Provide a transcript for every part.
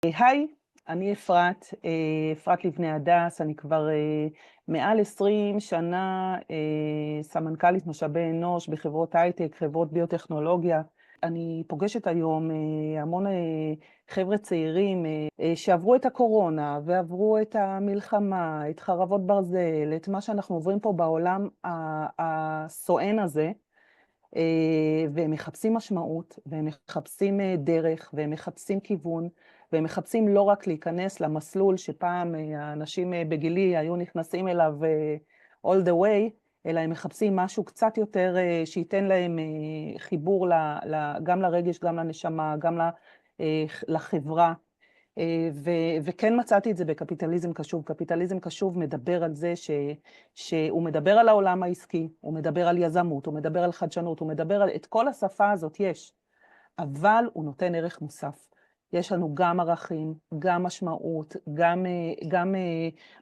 היי, אני אפרת לבני הדס, אני כבר מעל 20 שנה סמנכ"לית משאבי אנוש בחברות הייטק, חברות ביוטכנולוגיה. אני פוגשת היום המון חבר'ה צעירים שעברו את הקורונה ועברו את המלחמה, את חרבות ברזל, את מה שאנחנו עוברים פה בעולם הסואן הזה, והם מחפשים משמעות, והם מחפשים דרך, והם מחפשים כיוון, והם מחפשים לא רק להיכנס למסלול שפעם האנשים בגילי היו נכנסים אליו all the way, אלא הם מחפשים משהו קצת יותר שייתן להם חיבור גם לרגש, גם לנשמה, גם לחברה. וכן מצאתי את זה בקפיטליזם קשוב. קפיטליזם קשוב מדבר על זה שהוא מדבר על העולם העסקי, הוא מדבר על יזמות, הוא מדבר על חדשנות, הוא מדבר את כל השפה הזאת יש, אבל הוא נותן ערך מוסף. יש לנו גם ערכים, גם משמעות, גם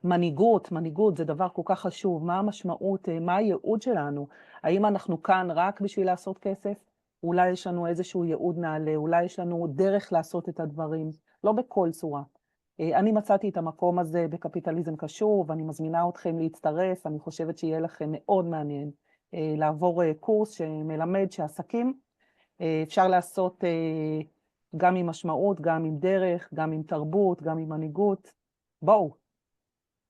מנהיגות. מנהיגות זה דבר כל כך חשוב. מה המשמעות, מה הייעוד שלנו? האם אנחנו כאן רק בשביל לעשות כסף? אולי יש לנו איזשהו ייעוד נעלה, אולי יש לנו דרך לעשות את הדברים, לא בכל צורה. אני מצאתי את המקום הזה בקפיטליזם קשוב, ואני מזמינה אתכם להצטרף, אני חושבת שיהיה לכם מאוד מעניין לעבור קורס שמלמד שעסקים אפשר לעשות גם עם משמעות, גם עם דרך, גם עם תרבות, גם עם מנהיגות. בואו.